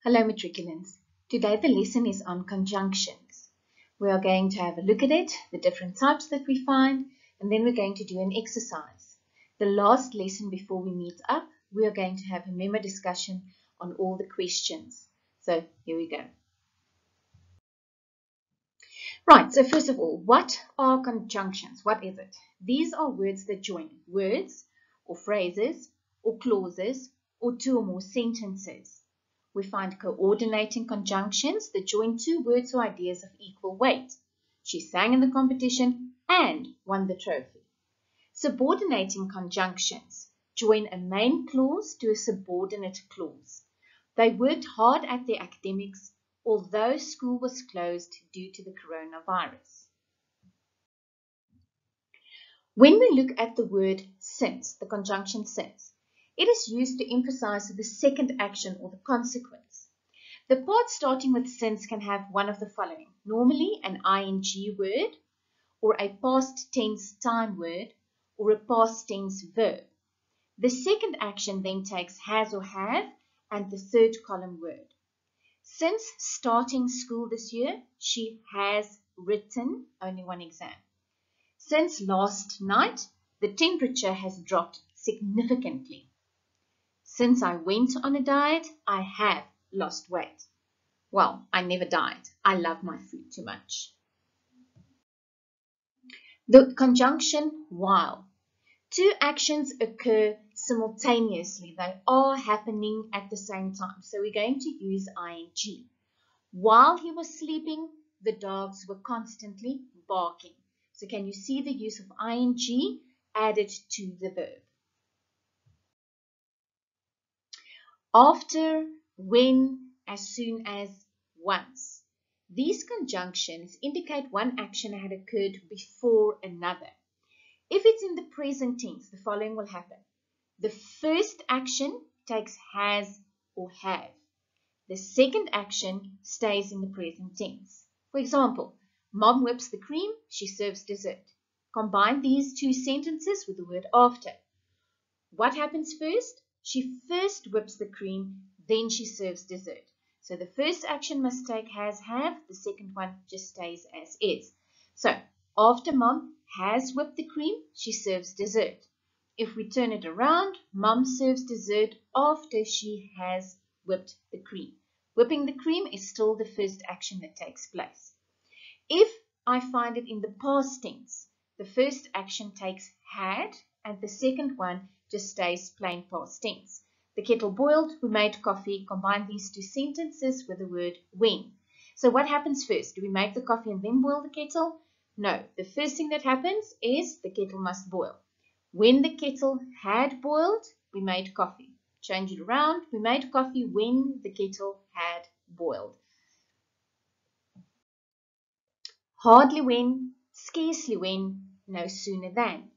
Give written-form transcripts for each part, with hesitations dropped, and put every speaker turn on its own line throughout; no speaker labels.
Hello matriculants. Today the lesson is on conjunctions. We are going to have a look at it, the different types that we find, and then we're going to do an exercise. The last lesson before we meet up, we are going to have a memo discussion on all the questions. So here we go. Right, so first of all, what are conjunctions? What is it? These are words that join words or phrases or clauses or two or more sentences. We find coordinating conjunctions that join two words or ideas of equal weight. She sang in the competition and won the trophy. Subordinating conjunctions join a main clause to a subordinate clause. They worked hard at their academics, although school was closed due to the coronavirus. When we look at the word since, the conjunction since, it is used to emphasize the second action or the consequence. The part starting with since can have one of the following, normally an ing word, or a past tense time word, or a past tense verb. The second action then takes has or have, and the third column word. Since starting school this year, she has written only one exam. Since last night, the temperature has dropped significantly. Since I went on a diet, I have lost weight. Well, I never died. I love my food too much. The conjunction while. Two actions occur simultaneously. They are happening at the same time. So we're going to use ing. While he was sleeping, the dogs were constantly barking. So can you see the use of ing added to the verb? After, when, as soon as, once. These conjunctions indicate one action had occurred before another. If it's in the present tense, the following will happen. The first action takes has or have. The second action stays in the present tense. For example, Mom whips the cream, she serves dessert. Combine these two sentences with the word after. What happens first? She first whips the cream, then she serves dessert. So the first action must take has, have. The second one just stays as is. So after Mom has whipped the cream, she serves dessert. If we turn it around, Mom serves dessert after she has whipped the cream. Whipping the cream is still the first action that takes place. If I find it in the past tense, the first action takes had and the second one just stays plain past tense. The kettle boiled, we made coffee. Combine these two sentences with the word when. So what happens first? Do we make the coffee and then boil the kettle? No, the first thing that happens is the kettle must boil. When the kettle had boiled, we made coffee. Change it around, we made coffee when the kettle had boiled. Hardly when, scarcely when, no sooner than.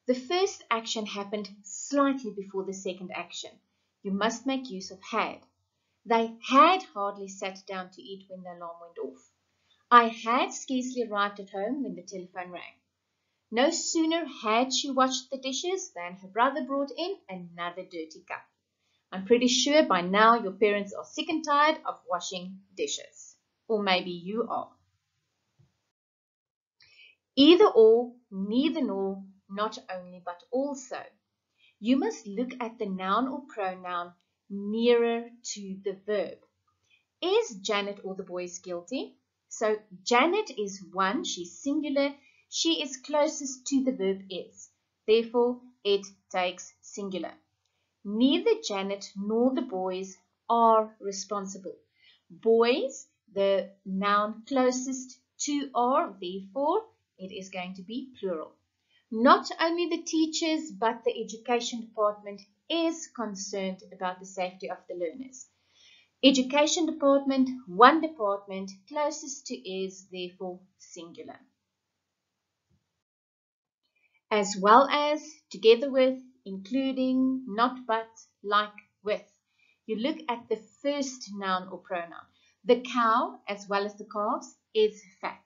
The first action happened slightly before the second action. You must make use of had. They had hardly sat down to eat when the alarm went off. I had scarcely arrived at home when the telephone rang. No sooner had she washed the dishes than her brother brought in another dirty cup. I'm pretty sure by now your parents are sick and tired of washing dishes. Or maybe you are. Either or, neither nor, not only but also. You must look at the noun or pronoun nearer to the verb. Is Janet or the boys guilty? So Janet is one, she's singular, she is closest to the verb is. Therefore, it takes singular. Neither Janet nor the boys are responsible. Boys, the noun closest to are, therefore, it is going to be plural. Not only the teachers, but the education department is concerned about the safety of the learners. Education department, one department, closest to is, therefore, singular. As well as, together with, including, not but, like, with. You look at the first noun or pronoun. The cow, as well as the calves, is fat.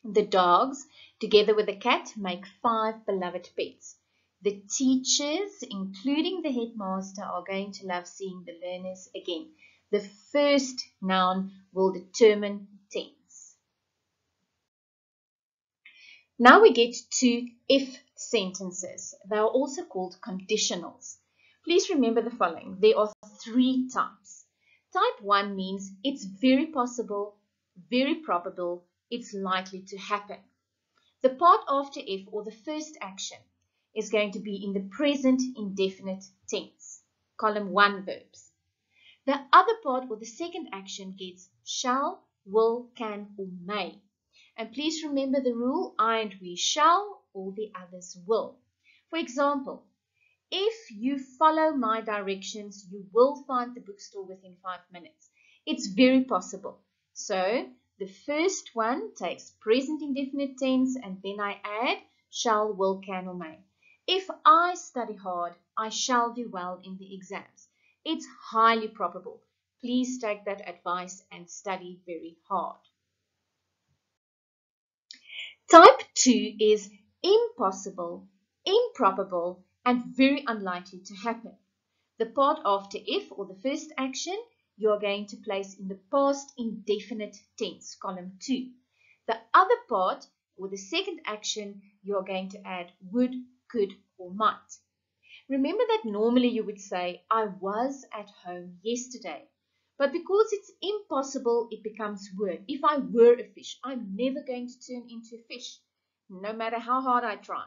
The dogs, together with the cat, make 5 beloved pets. The teachers, including the headmaster, are going to love seeing the learners again. The first noun will determine tense. Now we get to if sentences. They are also called conditionals. Please remember the following. There are 3 types. Type 1 means it's very possible, very probable, it's likely to happen. The part after if, or the first action, is going to be in the present indefinite tense, column 1 verbs. The other part, or the second action, gets shall, will, can, or may. And please remember the rule, I and we shall, all the others will. For example, if you follow my directions, you will find the bookstore within 5 minutes. It's very possible. So the first one takes present indefinite tense, and then I add shall, will, can, or may. If I study hard, I shall do well in the exams. It's highly probable. Please take that advice and study very hard. Type 2 is impossible, improbable, and very unlikely to happen. The part after if, or the first action, you are going to place in the past indefinite tense, column 2. The other part, or the second action, you are going to add would, could, or might. Remember that normally you would say, I was at home yesterday. But because it's impossible, it becomes were. If I were a fish, I'm never going to turn into a fish, no matter how hard I try.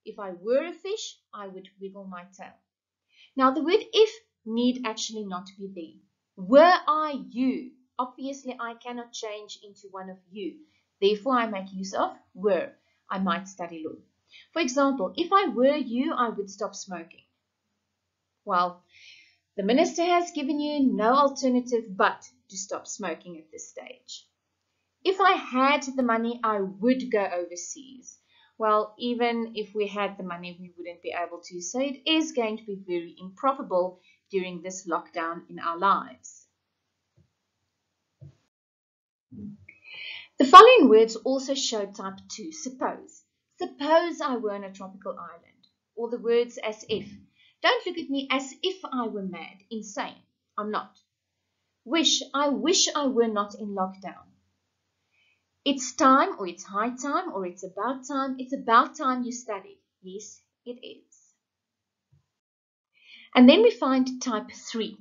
If I were a fish, I would wiggle my tail. Now, the word if need actually not be there. Were I you? Obviously, I cannot change into one of you. Therefore, I make use of were. I might study law. For example, if I were you, I would stop smoking. Well, the minister has given you no alternative but to stop smoking at this stage. If I had the money, I would go overseas. Well, even if we had the money, we wouldn't be able to. So it is going to be very improbable during this lockdown in our lives. The following words also show type 2, suppose. Suppose I were on a tropical island. Or the words as if. Don't look at me as if I were mad, insane. I'm not. I wish I were not in lockdown. It's time, or it's high time, or it's about time. It's about time you studied. Yes, it is. And then we find type 3.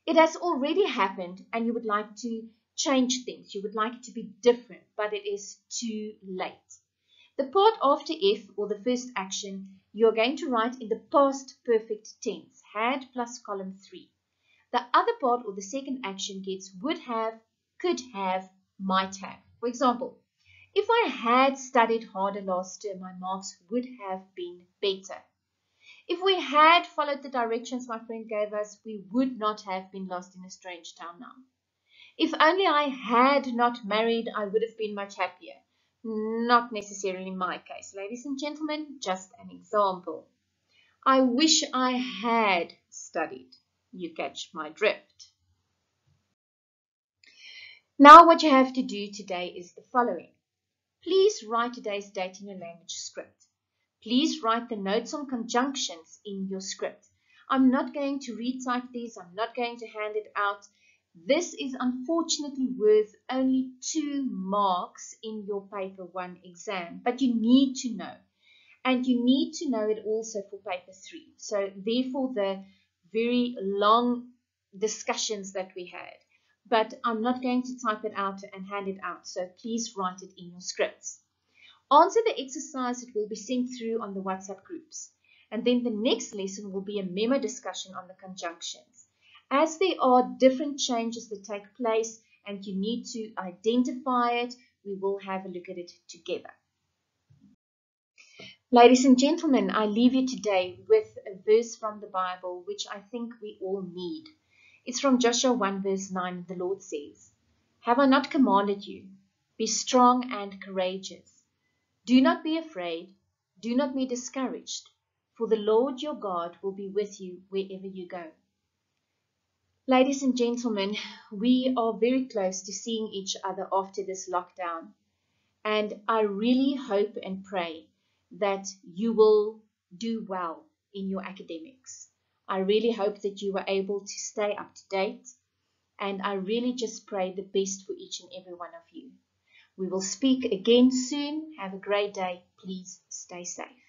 It has already happened and you would like to change things. You would like it to be different, but it is too late. The part after if, or the first action, you are going to write in the past perfect tense, had plus column 3. The other part, or the second action, gets would have, could have, might have. For example, if I had studied harder last term, my marks would have been better. If we had followed the directions my friend gave us, we would not have been lost in a strange town now. If only I had not married, I would have been much happier. Not necessarily my case, ladies and gentlemen, just an example. I wish I had studied. You catch my drift. Now what you have to do today is the following. Please write today's date in your language script. Please write the notes on conjunctions in your script. I'm not going to retype these. I'm not going to hand it out. This is unfortunately worth only 2 marks in your paper 1 exam, but you need to know. And you need to know it also for paper 3. So therefore the very long discussions that we had. But I'm not going to type it out and hand it out, so please write it in your scripts. Answer the exercise. It will be sent through on the WhatsApp groups. And then the next lesson will be a memo discussion on the conjunctions. As there are different changes that take place and you need to identify it, we will have a look at it together. Ladies and gentlemen, I leave you today with a verse from the Bible which I think we all need. It's from Joshua 1 verse 9. The Lord says, "Have I not commanded you? Be strong and courageous. Do not be afraid. Do not be discouraged, for the Lord your God will be with you wherever you go." Ladies and gentlemen, we are very close to seeing each other after this lockdown. And I really hope and pray that you will do well in your academics. I really hope that you were able to stay up to date and I really just pray the best for each and every one of you. We will speak again soon. Have a great day. Please stay safe.